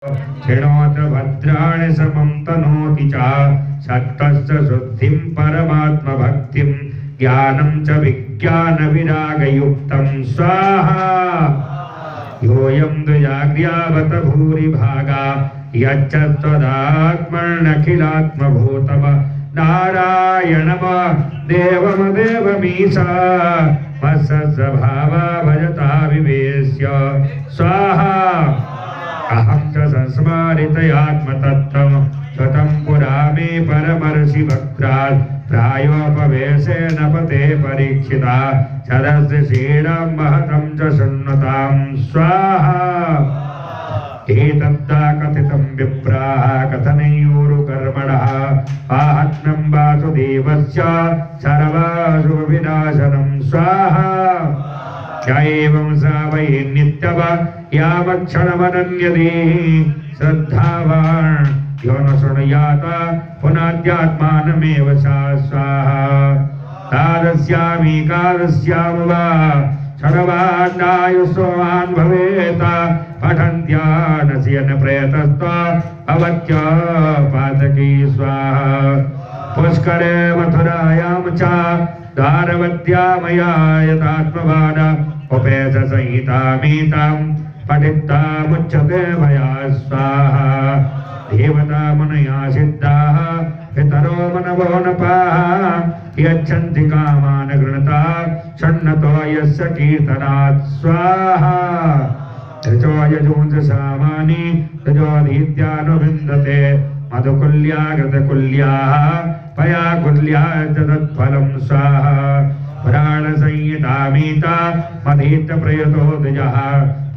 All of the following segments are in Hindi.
शृणोत भद्राणि समं तनोति च सत्तस्य शुद्धिं परमात्मभक्तिं ज्ञानं च विज्ञानविरागयुक्तं स्वाहा योऽयं द्विजाग्र्यावत भूरिभागा यच्च त्वदात्मर्नखिलात्मभूतम नारायणम देवमदेवमीशा मत्सद्भावा भजता विवेश्य स्वाहा अहं च संस्मारितयात्मतत्त्वं स्वतं पुरा मे परमर्षि भक्त्रात् प्रायोपवेशेन पते परीक्षिता सदस्य क्षीणं महतं च शृण्वतां स्वाहा एतद्दा कथितं विप्राः कथनयोरुकर्मणः आत्मं वासुदेवस्य सर्वाशुभविनाशनं स्वाहा एवं सा वै नित्यव यावक्षणमनन्यते श्रद्धावान् यो न शृणुयात पुनाद्यात्मानमेव सा स्वाहा तादस्यामीकादस्यां वा क्षणवान्नायुष्मान् भवेत् पठन्त्यानस्यन प्रयतस्त्व अवत्य पातकी स्वाहा पुष्करे मथुरायां च दारवत्यामया यथात्मवान् उपेत संहितामीतां पठितामुच्यते मया स्वाहा देवता मुनयः सिद्धाः पितरो मनवो नपाः यच्छन्ति कामान् गृणता शृण्वतो यस्य कीर्तनात् स्वाहा रजो यजुंस सामानि रजोधीत्यानुविन्दते मधुकुल्यागतकुल्याः पयाकुल्या च तत्फलं स्वाहा पुराणसंहितामीता मधीतप्रयतो द्विजः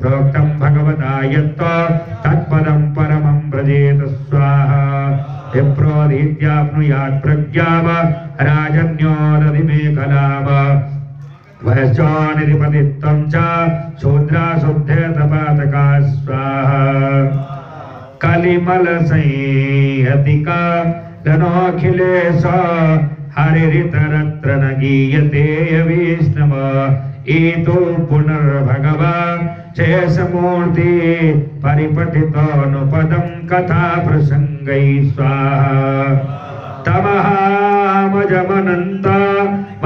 प्रोक्तं भगवता यत्त तत्पदं परमं व्रजेत स्वाहा विप्रोधीत्याप्नुयात् प्रज्ञाम राजन्यो दधिमेखलाम वयश्चोनिधिपतित्वं च शूद्राशुद्धेतपातका स्वाहा कलिमलसंहतिका धनोऽखिलेश हरिरितरत्र न गीयते विष्णव एतो पुनर्भगवान् शेषमूर्ति परिपठितोऽनुपदं कथा प्रसङ्गै स्वाहा तमहामजमनन्ता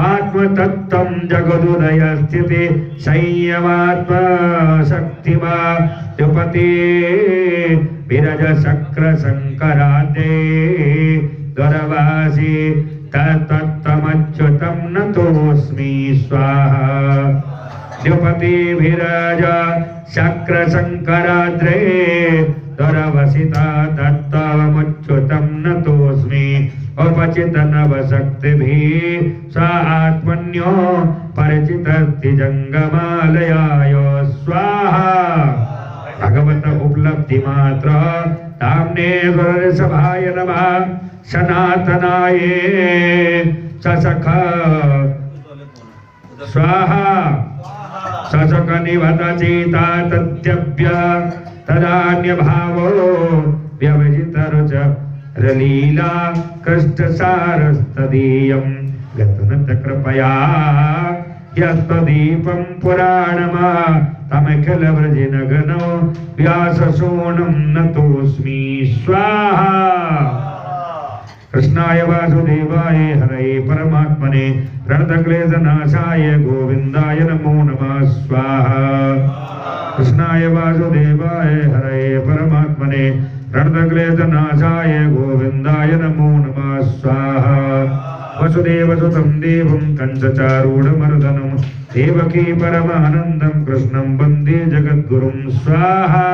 आत्मतत्त्वं जगदुदयस्थिति संयमात्मशक्तिमा द्युपते विरजशक्रशङ्करादे द्वरवासी तत्तत्त्वमच्युतं नतोऽस्मि स्वाहा द्युपति विरज शक्रशङ्कराद्रे द्वरवसिता तत्त्वमच्युतं नतोऽस्मि उपचितनवशक्तिभिः सा आत्मन्यो परिचितस्ति जङ्गमालयाय स्वाहा भगवत उपलब्धि मात्र ताम्ने स्वरसभाय नमः सनातनाय ससख स्वाहा ससख निवदचिता तद्यभ्य तदान्यभावो व्यवजितरुच रलीला कृष्णसारस्तदीयं गतनत कृपया यत्तदीपं पुराणमा तमखिलव्रजनगनो व्यासशोणं नतोऽस्मि स्वाहा कृष्णाय वासुदेवाय हरये परमात्मने प्रणतक्लेशनाशाय गोविन्दाय नमो नमः स्वाहा कृष्णाय वासुदेवाय हरये परमात्मने प्रणतक्लेशनाशाय गोविन्दाय नमो नमः स्वाहा वसुदेवसुतं देवं कंसचारूढमर्दनं देवकी परमानन्दं कृष्णं वन्दे जगद्गुरुं स्वाहा।